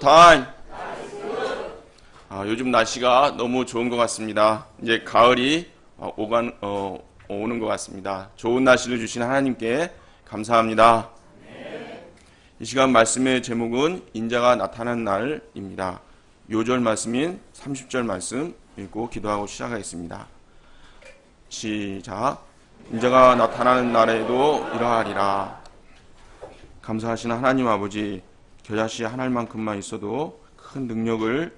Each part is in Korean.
타임! 요즘 날씨가 너무 좋은 것 같습니다. 이제 가을이 오는 것 같습니다. 좋은 날씨를 주신 하나님께 감사합니다. 이 시간 말씀의 제목은 인자가 나타난 날입니다. 요절 말씀인 30절 말씀 읽고 기도하고 시작하겠습니다. 시작. 인자가 나타나는 날에도 이러하리라. 감사하시는 하나님 아버지, 겨자씨 한 알만큼만 있어도 큰 능력을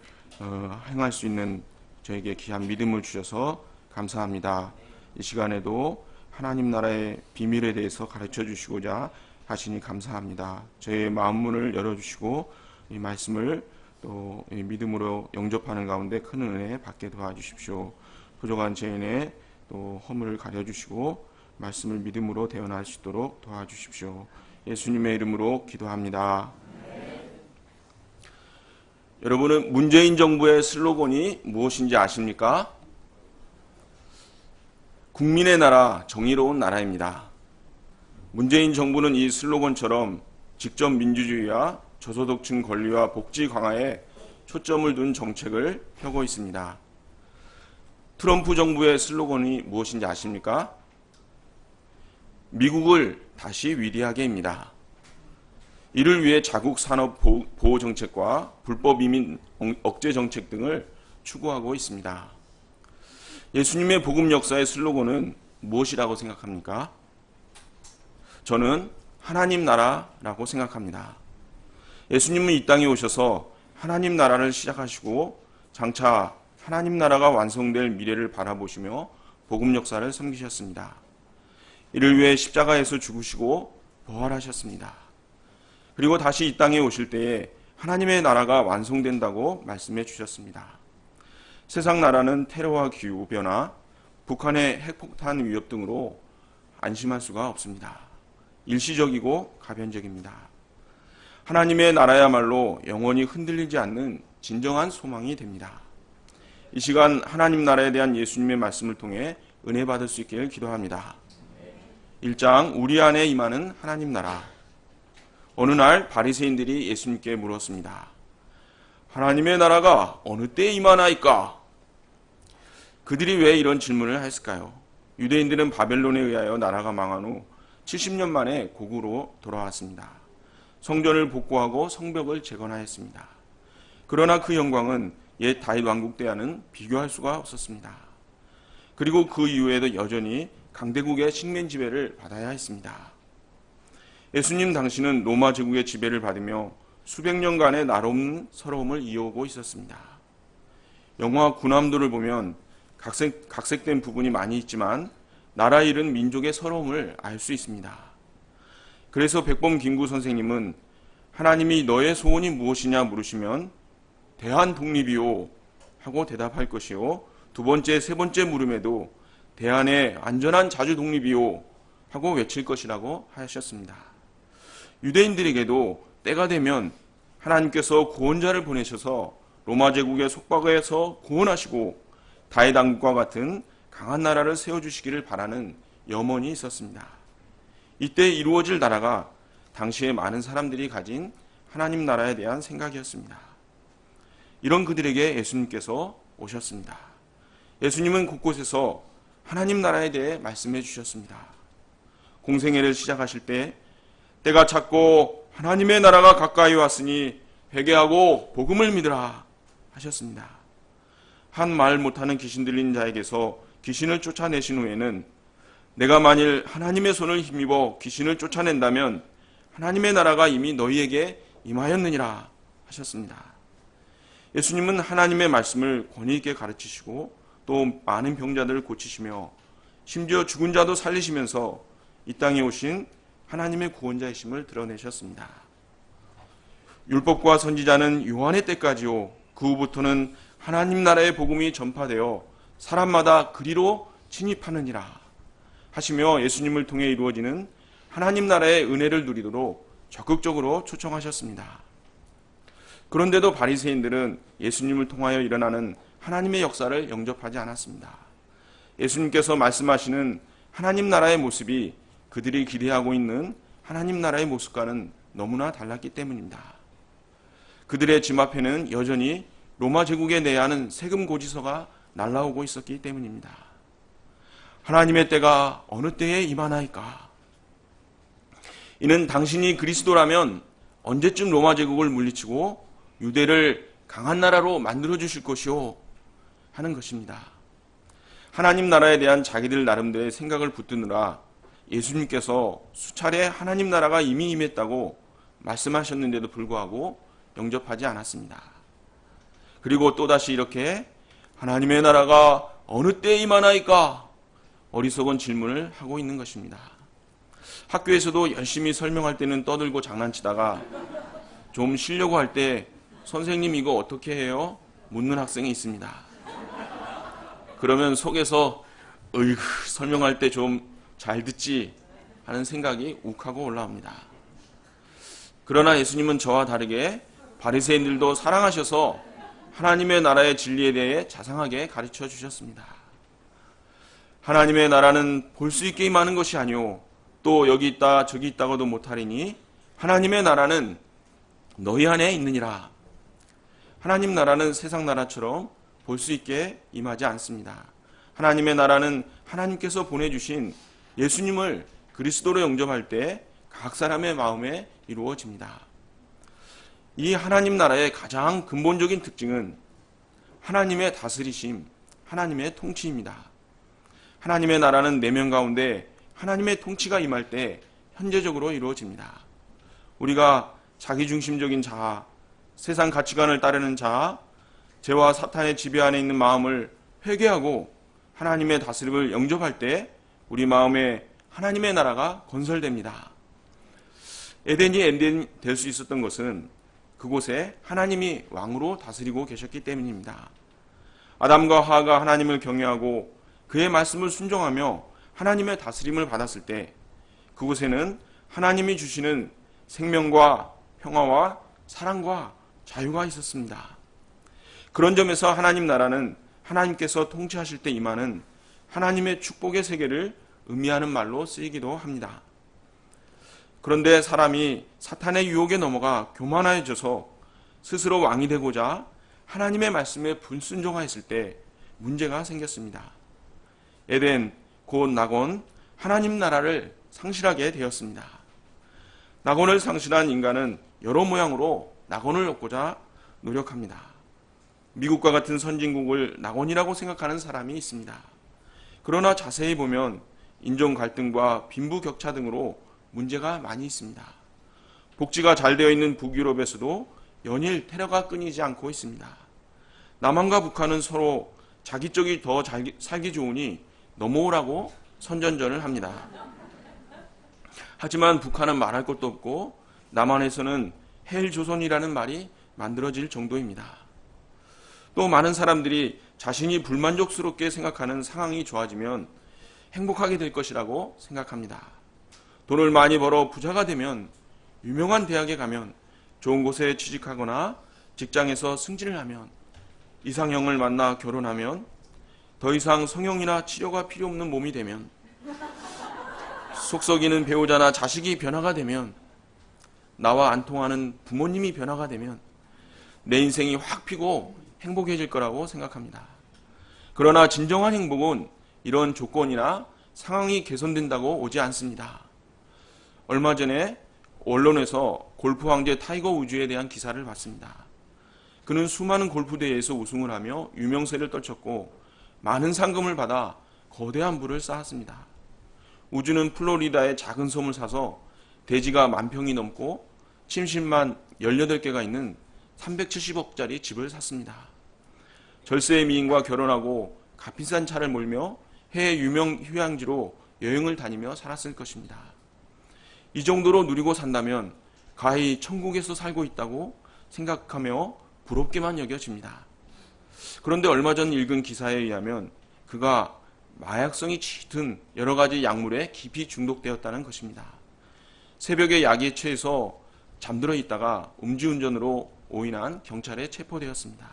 행할 수 있는 저에게 귀한 믿음을 주셔서 감사합니다. 이 시간에도 하나님 나라의 비밀에 대해서 가르쳐 주시고자 하시니 감사합니다. 저의 마음문을 열어주시고 이 말씀을 또 믿음으로 영접하는 가운데 큰 은혜 받게 도와주십시오. 부족한 죄인의 또 허물을 가려주시고 말씀을 믿음으로 대언할 수 있도록 도와주십시오. 예수님의 이름으로 기도합니다. 여러분은 문재인 정부의 슬로건이 무엇인지 아십니까? 국민의 나라, 정의로운 나라입니다. 문재인 정부는 이 슬로건처럼 직접 민주주의와 저소득층 권리와 복지 강화에 초점을 둔 정책을 펴고 있습니다. 트럼프 정부의 슬로건이 무엇인지 아십니까? 미국을 다시 위대하게입니다. 이를 위해 자국 산업 보호 정책과 불법 이민 억제 정책 등을 추구하고 있습니다. 예수님의 복음 역사의 슬로건은 무엇이라고 생각합니까? 저는 하나님 나라라고 생각합니다. 예수님은 이 땅에 오셔서 하나님 나라를 시작하시고 장차 하나님 나라가 완성될 미래를 바라보시며 복음 역사를 섬기셨습니다. 이를 위해 십자가에서 죽으시고 부활하셨습니다. 그리고 다시 이 땅에 오실 때에 하나님의 나라가 완성된다고 말씀해 주셨습니다. 세상 나라는 테러와 기후변화, 북한의 핵폭탄 위협 등으로 안심할 수가 없습니다. 일시적이고 가변적입니다. 하나님의 나라야말로 영원히 흔들리지 않는 진정한 소망이 됩니다. 이 시간 하나님 나라에 대한 예수님의 말씀을 통해 은혜 받을 수 있기를 기도합니다. 1장 우리 안에 임하는 하나님 나라. 어느 날 바리새인들이 예수님께 물었습니다. 하나님의 나라가 어느 때에 임하나이까? 그들이 왜 이런 질문을 했을까요? 유대인들은 바벨론에 의하여 나라가 망한 후 70년 만에 고국으로 돌아왔습니다. 성전을 복구하고 성벽을 재건하였습니다. 그러나 그 영광은 옛 다윗 왕국 때와는 비교할 수가 없었습니다. 그리고 그 이후에도 여전히 강대국의 식민 지배를 받아야 했습니다. 예수님 당시는 로마 제국의 지배를 받으며 수백 년간의 나름 서러움을 이어오고 있었습니다. 영화 군함도를 보면 각색된 부분이 많이 있지만 나라 잃은 민족의 서러움을 알 수 있습니다. 그래서 백범 김구 선생님은 하나님이 너의 소원이 무엇이냐 물으시면 대한독립이요 하고 대답할 것이요, 두 번째, 세 번째 물음에도 대한의 안전한 자주독립이요 하고 외칠 것이라고 하셨습니다. 유대인들에게도 때가 되면 하나님께서 구원자를 보내셔서 로마 제국의 속박에서 구원하시고 다윗 왕국과 같은 강한 나라를 세워주시기를 바라는 염원이 있었습니다. 이때 이루어질 나라가 당시에 많은 사람들이 가진 하나님 나라에 대한 생각이었습니다. 이런 그들에게 예수님께서 오셨습니다. 예수님은 곳곳에서 하나님 나라에 대해 말씀해 주셨습니다. 공생애를 시작하실 때 때가 찼고 하나님의 나라가 가까이 왔으니 회개하고 복음을 믿으라 하셨습니다. 한 말 못하는 귀신 들린 자에게서 귀신을 쫓아내신 후에는 내가 만일 하나님의 손을 힘입어 귀신을 쫓아낸다면 하나님의 나라가 이미 너희에게 임하였느니라 하셨습니다. 예수님은 하나님의 말씀을 권위 있게 가르치시고 또 많은 병자들을 고치시며 심지어 죽은 자도 살리시면서 이 땅에 오신 하나님의 구원자이심을 드러내셨습니다. 율법과 선지자는 요한의 때까지요, 그 후부터는 하나님 나라의 복음이 전파되어 사람마다 그리로 진입하느니라 하시며 예수님을 통해 이루어지는 하나님 나라의 은혜를 누리도록 적극적으로 초청하셨습니다. 그런데도 바리새인들은 예수님을 통하여 일어나는 하나님의 역사를 영접하지 않았습니다. 예수님께서 말씀하시는 하나님 나라의 모습이 그들이 기대하고 있는 하나님 나라의 모습과는 너무나 달랐기 때문입니다. 그들의 집 앞에는 여전히 로마 제국에 내야 하는 세금 고지서가 날라오고 있었기 때문입니다. 하나님의 때가 어느 때에 임하나이까? 이는 당신이 그리스도라면 언제쯤 로마 제국을 물리치고 유대를 강한 나라로 만들어 주실 것이오 하는 것입니다. 하나님 나라에 대한 자기들 나름대로의 생각을 붙드느라 예수님께서 수차례 하나님 나라가 이미 임했다고 말씀하셨는데도 불구하고 영접하지 않았습니다. 그리고 또다시 이렇게 하나님의 나라가 어느 때에 임하나이까? 어리석은 질문을 하고 있는 것입니다. 학교에서도 열심히 설명할 때는 떠들고 장난치다가 좀 쉬려고 할 때 선생님 이거 어떻게 해요? 묻는 학생이 있습니다. 그러면 속에서 으이구 설명할 때 좀 잘 듣지 하는 생각이 욱하고 올라옵니다. 그러나 예수님은 저와 다르게 바리새인들도 사랑하셔서 하나님의 나라의 진리에 대해 자상하게 가르쳐 주셨습니다. 하나님의 나라는 볼 수 있게 임하는 것이 아니오 또 여기 있다 저기 있다고도 못하리니 하나님의 나라는 너희 안에 있느니라. 하나님 나라는 세상 나라처럼 볼 수 있게 임하지 않습니다. 하나님의 나라는 하나님께서 보내주신 예수님을 그리스도로 영접할 때 각 사람의 마음에 이루어집니다. 이 하나님 나라의 가장 근본적인 특징은 하나님의 다스리심, 하나님의 통치입니다. 하나님의 나라는 내면 가운데 하나님의 통치가 임할 때 현재적으로 이루어집니다. 우리가 자기중심적인 자아, 세상 가치관을 따르는 자아, 죄와 사탄의 지배 안에 있는 마음을 회개하고 하나님의 다스림을 영접할 때 우리 마음에 하나님의 나라가 건설됩니다. 에덴이 에덴이 될 수 있었던 것은 그곳에 하나님이 왕으로 다스리고 계셨기 때문입니다. 아담과 하와가 하나님을 경외하고 그의 말씀을 순종하며 하나님의 다스림을 받았을 때 그곳에는 하나님이 주시는 생명과 평화와 사랑과 자유가 있었습니다. 그런 점에서 하나님 나라는 하나님께서 통치하실 때 임하는 하나님의 축복의 세계를 의미하는 말로 쓰이기도 합니다. 그런데 사람이 사탄의 유혹에 넘어가 교만해져서 스스로 왕이 되고자 하나님의 말씀에 불순종하였을 때 문제가 생겼습니다. 에덴, 곧 낙원, 하나님 나라를 상실하게 되었습니다. 낙원을 상실한 인간은 여러 모양으로 낙원을 얻고자 노력합니다. 미국과 같은 선진국을 낙원이라고 생각하는 사람이 있습니다. 그러나 자세히 보면 인종 갈등과 빈부격차 등으로 문제가 많이 있습니다. 복지가 잘 되어 있는 북유럽에서도 연일 테러가 끊이지 않고 있습니다. 남한과 북한은 서로 자기 쪽이 더 살기 좋으니 넘어오라고 선전전을 합니다. 하지만 북한은 말할 것도 없고 남한에서는 헬조선이라는 말이 만들어질 정도입니다. 또 많은 사람들이 자신이 불만족스럽게 생각하는 상황이 좋아지면 행복하게 될 것이라고 생각합니다. 돈을 많이 벌어 부자가 되면 유명한 대학에 가면 좋은 곳에 취직하거나 직장에서 승진을 하면 이상형을 만나 결혼하면 더 이상 성형이나 치료가 필요 없는 몸이 되면 속 썩이는 배우자나 자식이 변화가 되면 나와 안 통하는 부모님이 변화가 되면 내 인생이 확 피고 행복해질 거라고 생각합니다. 그러나 진정한 행복은 이런 조건이나 상황이 개선된다고 오지 않습니다. 얼마 전에 언론에서 골프 황제 타이거 우즈에 대한 기사를 봤습니다. 그는 수많은 골프 대회에서 우승을 하며 유명세를 떨쳤고 많은 상금을 받아 거대한 부를 쌓았습니다. 우즈는 플로리다의 작은 섬을 사서 대지가 10,000평이 넘고 침실만 18개가 있는 370억짜리 집을 샀습니다. 절세의 미인과 결혼하고 값비싼 차를 몰며 해외 유명 휴양지로 여행을 다니며 살았을 것입니다. 이 정도로 누리고 산다면 가히 천국에서 살고 있다고 생각하며 부럽게만 여겨집니다. 그런데 얼마 전 읽은 기사에 의하면 그가 마약성이 짙은 여러 가지 약물에 깊이 중독되었다는 것입니다. 새벽에 약에 취해서 잠들어 있다가 음주운전으로 오인한 경찰에 체포되었습니다.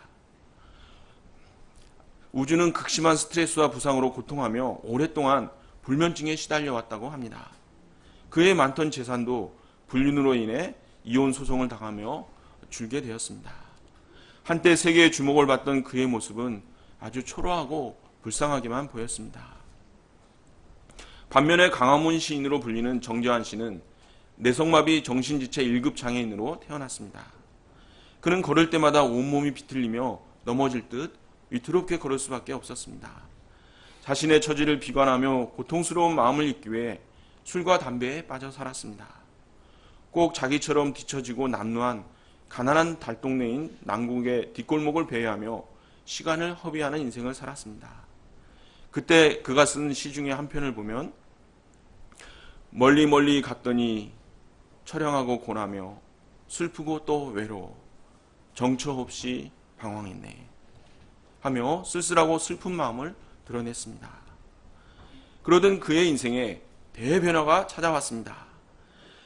우주는 극심한 스트레스와 부상으로 고통하며 오랫동안 불면증에 시달려 왔다고 합니다. 그의 많던 재산도 불륜으로 인해 이혼 소송을 당하며 줄게 되었습니다. 한때 세계의 주목을 받던 그의 모습은 아주 초라하고 불쌍하게만 보였습니다. 반면에 강화문 시인으로 불리는 정재환 씨는 내성마비 정신지체 1급 장애인으로 태어났습니다. 그는 걸을 때마다 온몸이 비틀리며 넘어질 듯 위태롭게 걸을 수밖에 없었습니다. 자신의 처지를 비관하며 고통스러운 마음을 잊기 위해 술과 담배에 빠져 살았습니다. 꼭 자기처럼 뒤처지고 남루한 가난한 달동네인 남국의 뒷골목을 배회하며 시간을 허비하는 인생을 살았습니다. 그때 그가 쓴 시 중에 한 편을 보면 멀리 멀리 갔더니 처량하고 고나며 슬프고 또 외로워 정처 없이 방황했네 하며 쓸쓸하고 슬픈 마음을 드러냈습니다. 그러던 그의 인생에 대변화가 찾아왔습니다.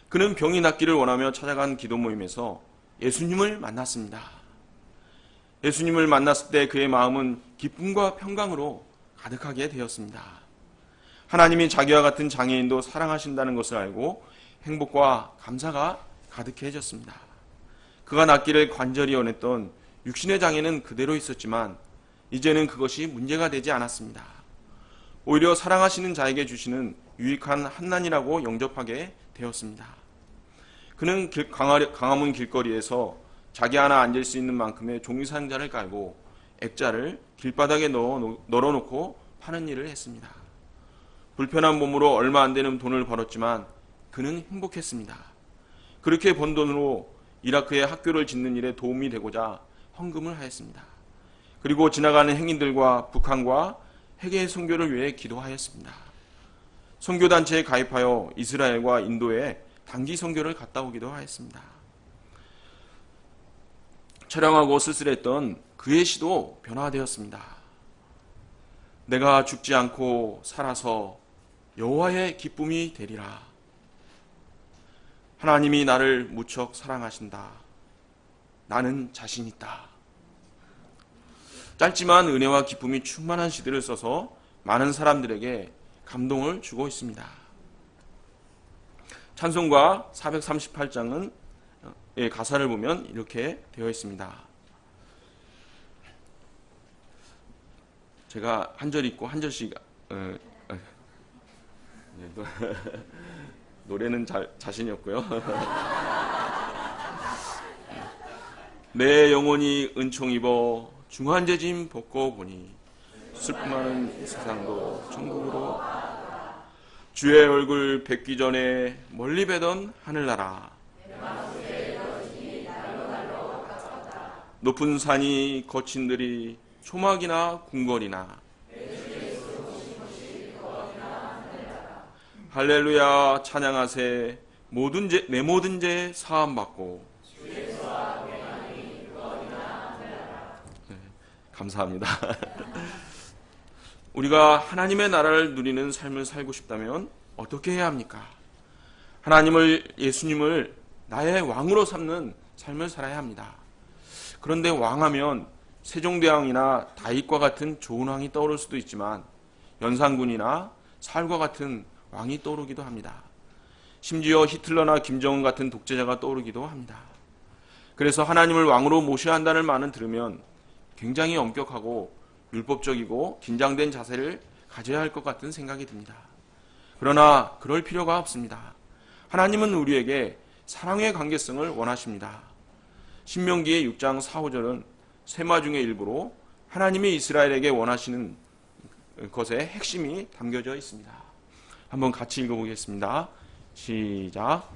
그는 병이 낫기를 원하며 찾아간 기도 모임에서 예수님을 만났습니다. 예수님을 만났을 때 그의 마음은 기쁨과 평강으로 가득하게 되었습니다. 하나님이 자기와 같은 장애인도 사랑하신다는 것을 알고 행복과 감사가 가득해졌습니다. 그가 낫기를 간절히 원했던 육신의 장애는 그대로 있었지만 이제는 그것이 문제가 되지 않았습니다. 오히려 사랑하시는 자에게 주시는 유익한 한난이라고 영접하게 되었습니다. 그는 강화문 길거리에서 자기 하나 앉을 수 있는 만큼의 종이상자를 깔고 액자를 길바닥에 널어놓고 파는 일을 했습니다. 불편한 몸으로 얼마 안 되는 돈을 벌었지만 그는 행복했습니다. 그렇게 번 돈으로 이라크의 학교를 짓는 일에 도움이 되고자 헌금을 하였습니다. 그리고 지나가는 행인들과 북한과 핵의 선교를 위해 기도하였습니다. 선교단체에 가입하여 이스라엘과 인도에 단기 선교를 갔다 오기도 하였습니다. 처량하고 쓸쓸했던 그의 시도 변화되었습니다. 내가 죽지 않고 살아서 여호와의 기쁨이 되리라. 하나님이 나를 무척 사랑하신다. 나는 자신 있다. 짧지만 은혜와 기쁨이 충만한 시들을 써서 많은 사람들에게 감동을 주고 있습니다. 찬송가 438장은 가사를 보면 이렇게 되어 있습니다. 제가 한 절 읽고 한 절씩 노래는 자신이 없고요. 내 영혼이 은총 입어 중환제짐 벗고 보니 슬픔 많은 세상도 천국으로 주의 얼굴 뵙기 전에 멀리 뵈던 하늘나라 높은 산이 거친 들이 초막이나 궁궐이나 할렐루야 찬양하세 내 모든 죄 사함받고 네, 감사합니다. 우리가 하나님의 나라를 누리는 삶을 살고 싶다면 어떻게 해야 합니까? 예수님을 나의 왕으로 삼는 삶을 살아야 합니다. 그런데 왕하면 세종대왕이나 다윗과 같은 좋은 왕이 떠오를 수도 있지만 연산군이나 사울과 같은 왕이 떠오르기도 합니다. 심지어 히틀러나 김정은 같은 독재자가 떠오르기도 합니다. 그래서 하나님을 왕으로 모셔야 한다는 말을 들으면 굉장히 엄격하고 율법적이고 긴장된 자세를 가져야 할 것 같은 생각이 듭니다. 그러나 그럴 필요가 없습니다. 하나님은 우리에게 사랑의 관계성을 원하십니다. 신명기의 6장 4, 5절은 세마 중의 일부로 하나님이 이스라엘에게 원하시는 것의 핵심이 담겨져 있습니다. 한번 같이 읽어보겠습니다. 시작.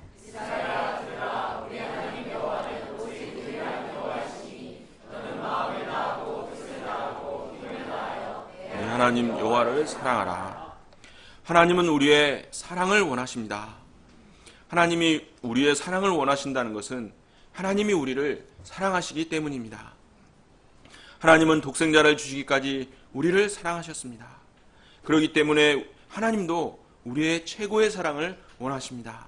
하나님 여호와를 사랑하라. 하나님은 우리의 사랑을 원하십니다. 하나님이 우리의 사랑을 원하신다는 것은 하나님이 우리를 사랑하시기 때문입니다. 하나님은 독생자를 주시기까지 우리를 사랑하셨습니다. 그렇기 때문에 하나님도 우리의 최고의 사랑을 원하십니다.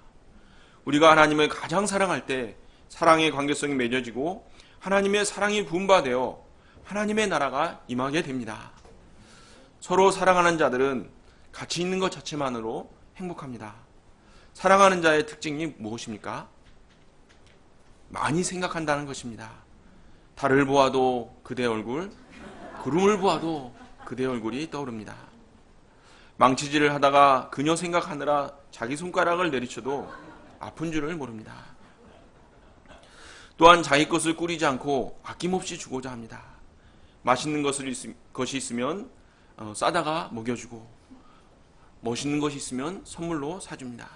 우리가 하나님을 가장 사랑할 때 사랑의 관계성이 맺어지고 하나님의 사랑이 분바되어 하나님의 나라가 임하게 됩니다. 서로 사랑하는 자들은 같이 있는 것 자체만으로 행복합니다. 사랑하는 자의 특징이 무엇입니까? 많이 생각한다는 것입니다. 달을 보아도 그대 얼굴, 구름을 보아도 그대 얼굴이 떠오릅니다. 망치질을 하다가 그녀 생각하느라 자기 손가락을 내리쳐도 아픈 줄을 모릅니다. 또한 자기 것을 꾸리지 않고 아낌없이 주고자 합니다. 맛있는 것이 있으면 싸다가 먹여주고, 멋있는 것이 있으면 선물로 사줍니다.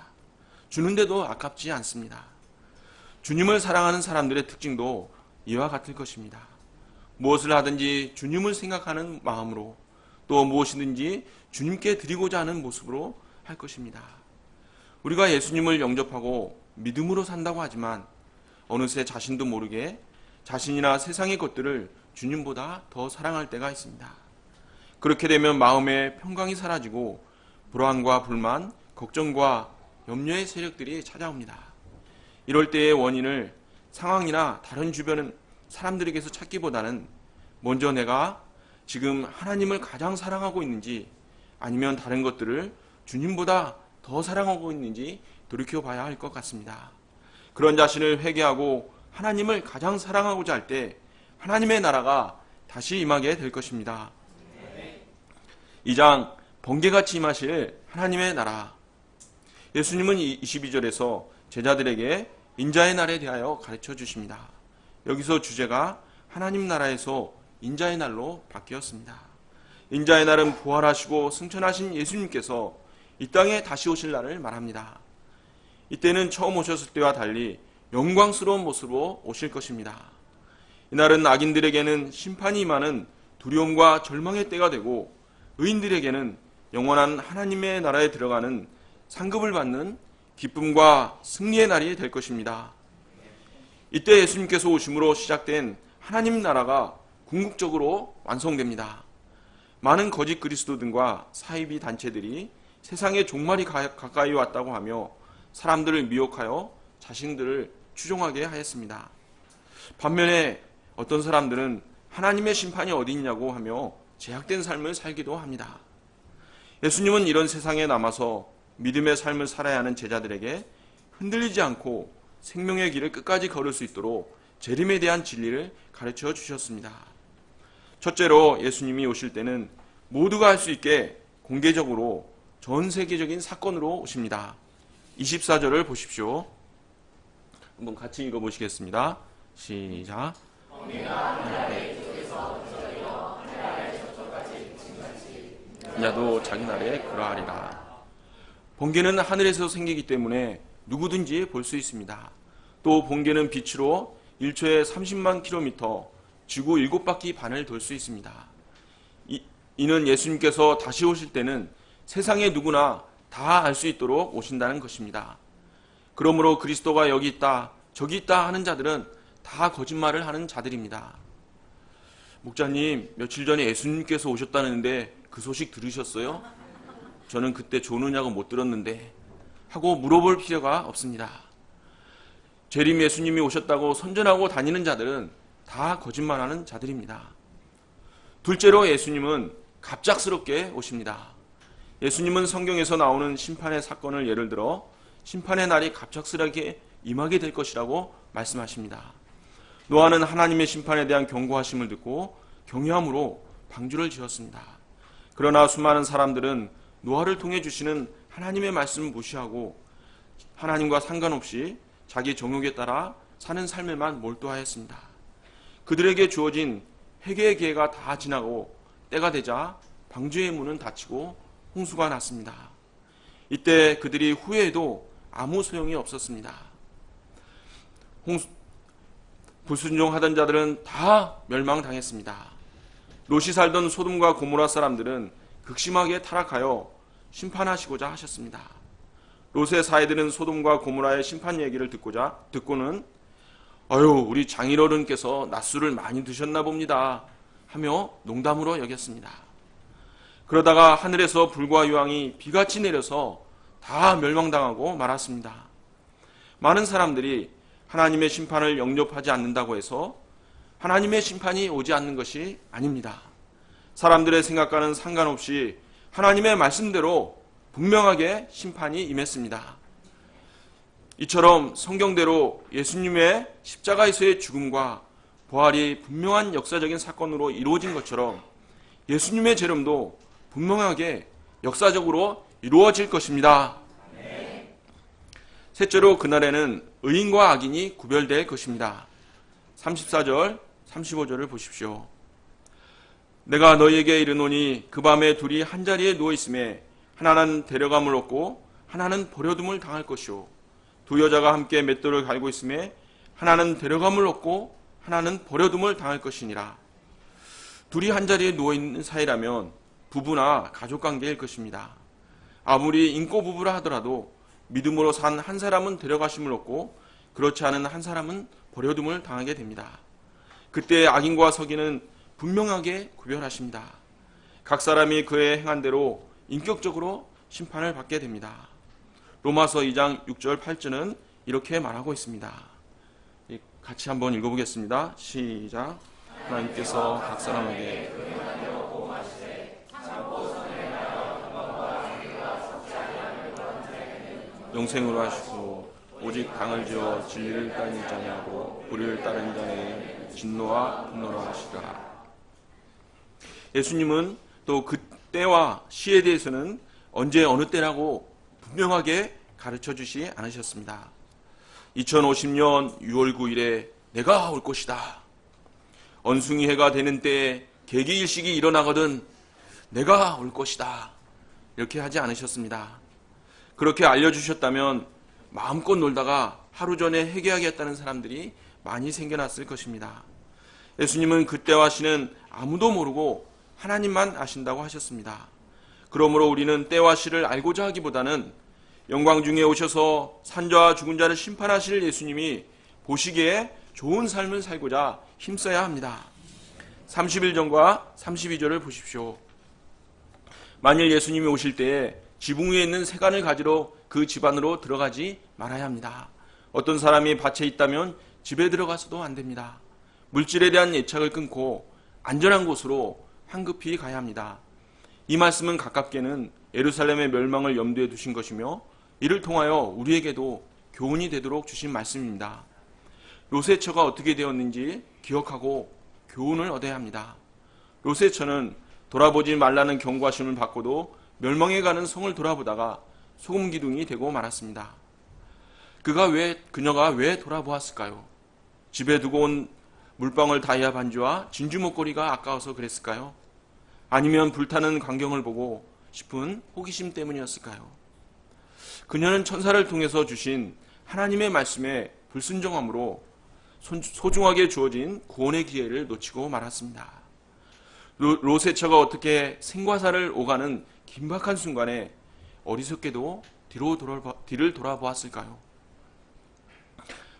주는데도 아깝지 않습니다. 주님을 사랑하는 사람들의 특징도 이와 같을 것입니다. 무엇을 하든지 주님을 생각하는 마음으로, 또 무엇이든지 주님께 드리고자 하는 모습으로 할 것입니다. 우리가 예수님을 영접하고 믿음으로 산다고 하지만 어느새 자신도 모르게 자신이나 세상의 것들을 주님보다 더 사랑할 때가 있습니다. 그렇게 되면 마음의 평강이 사라지고 불안과 불만, 걱정과 염려의 세력들이 찾아옵니다. 이럴 때의 원인을 상황이나 다른 주변 사람들에게서 찾기보다는 먼저 내가 지금 하나님을 가장 사랑하고 있는지, 아니면 다른 것들을 주님보다 더 사랑하고 있는지 돌이켜봐야 할 것 같습니다. 그런 자신을 회개하고 하나님을 가장 사랑하고자 할 때 하나님의 나라가 다시 임하게 될 것입니다. 2장 번개같이 임하실 하나님의 나라. 예수님은 22절에서 제자들에게 인자의 날에 대하여 가르쳐 주십니다. 여기서 주제가 하나님 나라에서 인자의 날로 바뀌었습니다. 인자의 날은 부활하시고 승천하신 예수님께서 이 땅에 다시 오실 날을 말합니다. 이때는 처음 오셨을 때와 달리 영광스러운 모습으로 오실 것입니다. 이날은 악인들에게는 심판이 임하는 두려움과 절망의 때가 되고, 의인들에게는 영원한 하나님의 나라에 들어가는 상급을 받는 기쁨과 승리의 날이 될 것입니다. 이때 예수님께서 오심으로 시작된 하나님 나라가 궁극적으로 완성됩니다. 많은 거짓 그리스도들과 사이비 단체들이 세상의 종말이 가까이 왔다고 하며 사람들을 미혹하여 자신들을 추종하게 하였습니다. 반면에 어떤 사람들은 하나님의 심판이 어디 있냐고 하며 제약된 삶을 살기도 합니다. 예수님은 이런 세상에 남아서 믿음의 삶을 살아야 하는 제자들에게 흔들리지 않고 생명의 길을 끝까지 걸을 수 있도록 재림에 대한 진리를 가르쳐 주셨습니다. 첫째로 예수님이 오실 때는 모두가 알 수 있게 공개적으로 전 세계적인 사건으로 오십니다. 24절을 보십시오. 한번 같이 읽어보시겠습니다. 시작. 인자도 자기 날에 그러하리라. 번개는 하늘에서 생기기 때문에 누구든지 볼 수 있습니다. 또 번개는 빛으로 1초에 30만 킬로미터, 지구 7바퀴 반을 돌 수 있습니다. 이는 예수님께서 다시 오실 때는 세상의 누구나 다 알 수 있도록 오신다는 것입니다. 그러므로 그리스도가 여기 있다, 저기 있다 하는 자들은 다 거짓말을 하는 자들입니다. 목자님, 며칠 전에 예수님께서 오셨다는데 그 소식 들으셨어요? 저는 그때 조느냐고 못 들었는데 하고 물어볼 필요가 없습니다. 재림 예수님이 오셨다고 선전하고 다니는 자들은 다 거짓말하는 자들입니다. 둘째로 예수님은 갑작스럽게 오십니다. 예수님은 성경에서 나오는 심판의 사건을 예를 들어 심판의 날이 갑작스럽게 임하게 될 것이라고 말씀하십니다. 노아는 하나님의 심판에 대한 경고하심을 듣고 경외함으로 방주를 지었습니다. 그러나 수많은 사람들은 노아를 통해 주시는 하나님의 말씀을 무시하고 하나님과 상관없이 자기 정욕에 따라 사는 삶에만 몰두하였습니다. 그들에게 주어진 회개의 기회가 다 지나고 때가 되자 방주의 문은 닫히고 홍수가 났습니다. 이때 그들이 후회해도 아무 소용이 없었습니다. 불순종하던 자들은 다 멸망당했습니다. 롯이 살던 소돔과 고모라 사람들은 극심하게 타락하여 심판하시고자 하셨습니다. 롯의 사이들은 소돔과 고모라의 심판 얘기를 듣고는 우리 장인어른께서 낮술을 많이 드셨나 봅니다 하며 농담으로 여겼습니다. 그러다가 하늘에서 불과 유황이 비같이 내려서 다 멸망당하고 말았습니다. 많은 사람들이 하나님의 심판을 영접하지 않는다고 해서 하나님의 심판이 오지 않는 것이 아닙니다. 사람들의 생각과는 상관없이 하나님의 말씀대로 분명하게 심판이 임했습니다. 이처럼 성경대로 예수님의 십자가에서의 죽음과 부활이 분명한 역사적인 사건으로 이루어진 것처럼 예수님의 재림도 분명하게 역사적으로 이루어질 것입니다. 셋째로 그날에는 의인과 악인이 구별될 것입니다. 34절, 35절을 보십시오. 내가 너희에게 이르노니 그 밤에 둘이 한자리에 누워있음에 하나는 데려감을 얻고 하나는 버려둠을 당할 것이요 두 여자가 함께 맷돌을 갈고 있음에 하나는 데려감을 얻고 하나는 버려둠을 당할 것이니라. 둘이 한자리에 누워있는 사이라면 부부나 가족관계일 것입니다. 아무리 인고 부부라 하더라도 믿음으로 산 한 사람은 데려가심을 얻고 그렇지 않은 한 사람은 버려둠을 당하게 됩니다. 그때 악인과 서기는 분명하게 구별하십니다. 각 사람이 그의 행한 대로 인격적으로 심판을 받게 됩니다. 로마서 2장 6절 8절은 이렇게 말하고 있습니다. 같이 한번 읽어보겠습니다. 시작. 하나님께서 각 사람에게 영생으로 하시고 오직 당을 지어 진리를 따르는 자니 하고 불의를 따르는 자에게 진노와 분노로 하시라. 예수님은 또 그 때와 시에 대해서는 언제 어느 때라고 분명하게 가르쳐 주시 않으셨습니다. 2050년 6월 9일에 내가 올 것이다. 언숭이 해가 되는 때에 개기일식이 일어나거든 내가 올 것이다. 이렇게 하지 않으셨습니다. 그렇게 알려주셨다면 마음껏 놀다가 하루 전에 회개하겠다는 사람들이 많이 생겨났을 것입니다. 예수님은 그때와 시는 아무도 모르고 하나님만 아신다고 하셨습니다. 그러므로 우리는 때와 시를 알고자 하기보다는 영광 중에 오셔서 산자와 죽은 자를 심판하실 예수님이 보시기에 좋은 삶을 살고자 힘써야 합니다. 31절과 32절을 보십시오. 만일 예수님이 오실 때에 지붕 위에 있는 세간을 가지러 그 집 안으로 들어가지 말아야 합니다. 어떤 사람이 밭에 있다면 집에 들어가서도 안 됩니다. 물질에 대한 애착을 끊고 안전한 곳으로 황급히 가야 합니다. 이 말씀은 가깝게는 예루살렘의 멸망을 염두에 두신 것이며 이를 통하여 우리에게도 교훈이 되도록 주신 말씀입니다. 롯의 처가 어떻게 되었는지 기억하고 교훈을 얻어야 합니다. 롯의 처는 돌아보지 말라는 경고하심을 받고도 멸망해 가는 성을 돌아보다가 소금 기둥이 되고 말았습니다. 그녀가 왜 돌아보았을까요? 집에 두고 온 물방울 다이아 반지와 진주 목걸이가 아까워서 그랬을까요? 아니면 불타는 광경을 보고 싶은 호기심 때문이었을까요? 그녀는 천사를 통해서 주신 하나님의 말씀에 불순종함으로 소중하게 주어진 구원의 기회를 놓치고 말았습니다. 롯의 처가 어떻게 생과사를 오가는 긴박한 순간에 어리석게도 뒤를 돌아보았을까요?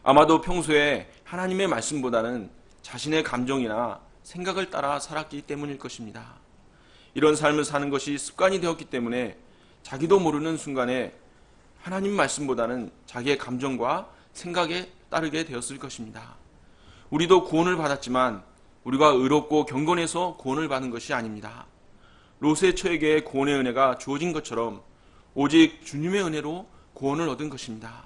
아마도 평소에 하나님의 말씀보다는 자신의 감정이나 생각을 따라 살았기 때문일 것입니다. 이런 삶을 사는 것이 습관이 되었기 때문에 자기도 모르는 순간에 하나님 말씀보다는 자기의 감정과 생각에 따르게 되었을 것입니다. 우리도 구원을 받았지만 우리가 의롭고 경건해서 구원을 받은 것이 아닙니다. 롯의 처에게 구원의 은혜가 주어진 것처럼 오직 주님의 은혜로 구원을 얻은 것입니다.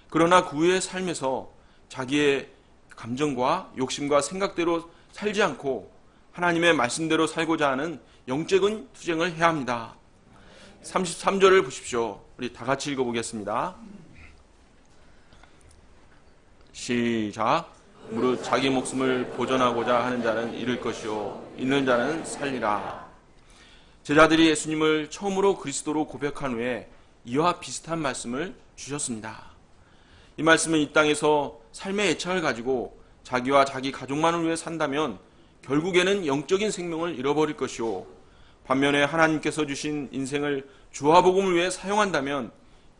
그러나 그 후의 삶에서 자기의 감정과 욕심과 생각대로 살지 않고 하나님의 말씀대로 살고자 하는 영적인 투쟁을 해야 합니다. 33절을 보십시오. 우리 다 같이 읽어보겠습니다. 시작. 무릇 자기 목숨을 보존하고자 하는 자는 잃을 것이요 잃는 자는 살리라. 제자들이 예수님을 처음으로 그리스도로 고백한 후에 이와 비슷한 말씀을 주셨습니다. 이 말씀은 이 땅에서 삶의 애착을 가지고 자기와 자기 가족만을 위해 산다면 결국에는 영적인 생명을 잃어버릴 것이요 반면에 하나님께서 주신 인생을 주와 복음을 위해 사용한다면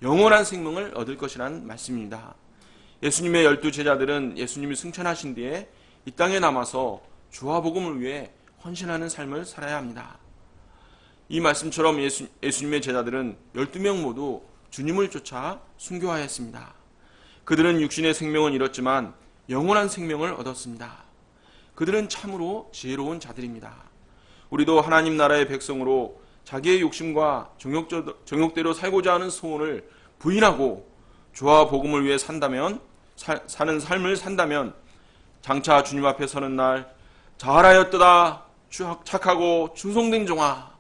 영원한 생명을 얻을 것이라는 말씀입니다. 예수님의 12 제자들은 예수님이 승천하신 뒤에 이 땅에 남아서 주와 복음을 위해 헌신하는 삶을 살아야 합니다. 이 말씀처럼 예수님의 제자들은 12명 모두 주님을 쫓아 순교하였습니다. 그들은 육신의 생명은 잃었지만 영원한 생명을 얻었습니다. 그들은 참으로 지혜로운 자들입니다. 우리도 하나님 나라의 백성으로 자기의 욕심과 정욕대로 살고자 하는 소원을 부인하고 주와 복음을 위해 사는 삶을 산다면 장차 주님 앞에 서는 날 잘하였도다 착하고 충성된 종아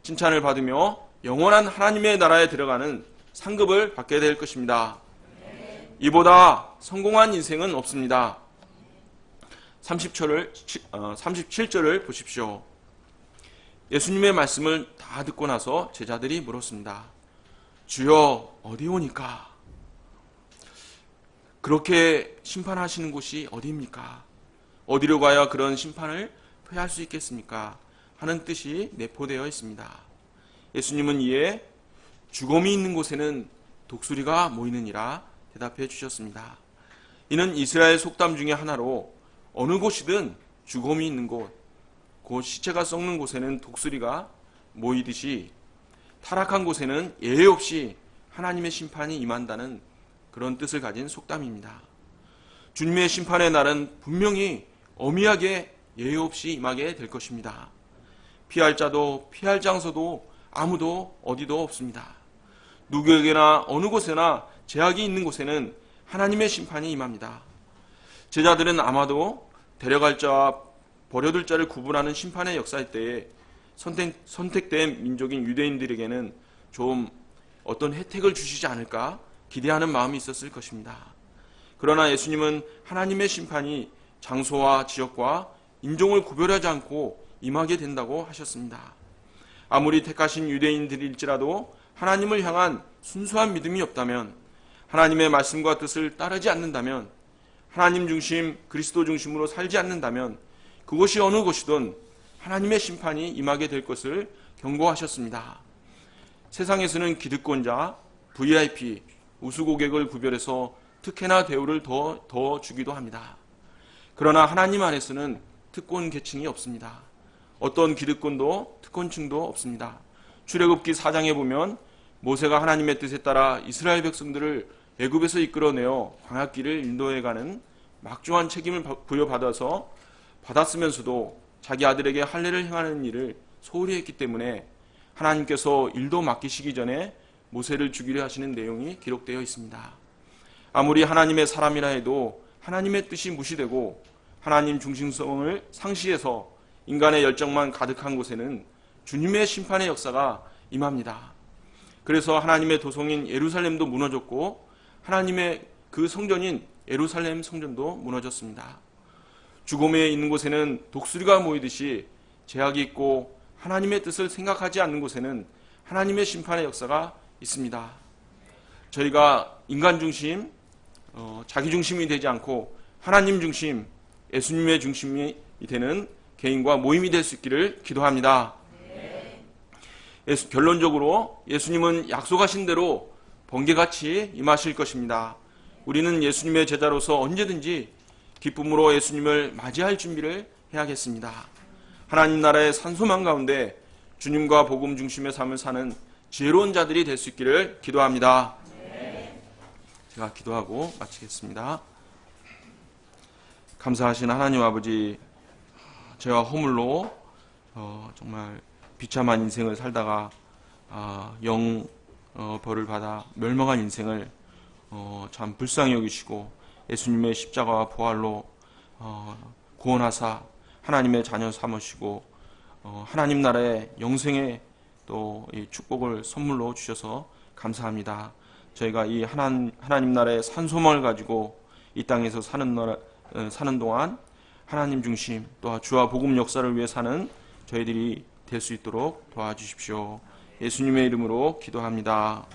칭찬을 받으며 영원한 하나님의 나라에 들어가는 상급을 받게 될 것입니다. 이보다 성공한 인생은 없습니다. 37절을 보십시오. 예수님의 말씀을 다 듣고 나서 제자들이 물었습니다. 주여 어디 오니까? 그렇게 심판하시는 곳이 어디입니까? 어디로 가야 그런 심판을 피할 수 있겠습니까? 하는 뜻이 내포되어 있습니다. 예수님은 이에 죽음이 있는 곳에는 독수리가 모이느니라 대답해 주셨습니다. 이는 이스라엘 속담 중에 하나로 어느 곳이든 죽음이 있는 곳, 곧 시체가 썩는 곳에는 독수리가 모이듯이 타락한 곳에는 예외 없이 하나님의 심판이 임한다는 그런 뜻을 가진 속담입니다. 주님의 심판의 날은 분명히 엄미하게 예외 없이 임하게 될 것입니다. 피할 자도 피할 장소도 아무도 어디도 없습니다. 누구에게나 어느 곳에나 제약이 있는 곳에는 하나님의 심판이 임합니다. 제자들은 아마도 데려갈 자와 버려둘 자를 구분하는 심판의 역사일 때에 선택된 민족인 유대인들에게는 좀 어떤 혜택을 주시지 않을까 기대하는 마음이 있었을 것입니다. 그러나 예수님은 하나님의 심판이 장소와 지역과 인종을 구별하지 않고 임하게 된다고 하셨습니다. 아무리 택하신 유대인들일지라도 하나님을 향한 순수한 믿음이 없다면, 하나님의 말씀과 뜻을 따르지 않는다면, 하나님 중심, 그리스도 중심으로 살지 않는다면 그곳이 어느 곳이든 하나님의 심판이 임하게 될 것을 경고하셨습니다. 세상에서는 기득권자, VIP, 우수고객을 구별해서 특혜나 대우를 더 주기도 합니다. 그러나 하나님 안에서는 특권 계층이 없습니다. 어떤 기득권도 특권층도 없습니다. 출애굽기 4장에 보면 모세가 하나님의 뜻에 따라 이스라엘 백성들을 애굽에서 이끌어내어 광야길을 인도해가는 막중한 책임을 받았으면서도 자기 아들에게 할례를 행하는 일을 소홀히 했기 때문에 하나님께서 일도 맡기시기 전에 모세를 죽이려 하시는 내용이 기록되어 있습니다. 아무리 하나님의 사람이라 해도 하나님의 뜻이 무시되고 하나님 중심성을 상시해서 인간의 열정만 가득한 곳에는 주님의 심판의 역사가 임합니다. 그래서 하나님의 도성인 예루살렘도 무너졌고 하나님의 그 성전인 예루살렘 성전도 무너졌습니다. 죽음에 있는 곳에는 독수리가 모이듯이 제약이 있고 하나님의 뜻을 생각하지 않는 곳에는 하나님의 심판의 역사가 있습니다. 저희가 인간 중심, 자기 중심이 되지 않고 하나님 중심, 예수님의 중심이 되는 개인과 모임이 될 수 있기를 기도합니다. 결론적으로 예수님은 약속하신 대로 번개같이 임하실 것입니다. 우리는 예수님의 제자로서 언제든지 기쁨으로 예수님을 맞이할 준비를 해야겠습니다. 하나님 나라의 산소망 가운데 주님과 복음 중심의 삶을 사는 지혜로운 자들이 될 수 있기를 기도합니다. 제가 기도하고 마치겠습니다. 감사하신 하나님 아버지, 제가 허물로 정말 비참한 인생을 살다가 벌을 받아 멸망한 인생을 참 불쌍히 여기시고 예수님의 십자가와 부활로 구원하사 하나님의 자녀 삼으시고 하나님 나라의 영생의 또 이 축복을 선물로 주셔서 감사합니다. 저희가 이 하나님 나라의 산소망을 가지고 이 땅에서 사는 동안 하나님 중심 또 주와 복음 역사를 위해 사는 저희들이 될 수 있도록 도와주십시오. 예수님의 이름으로 기도합니다.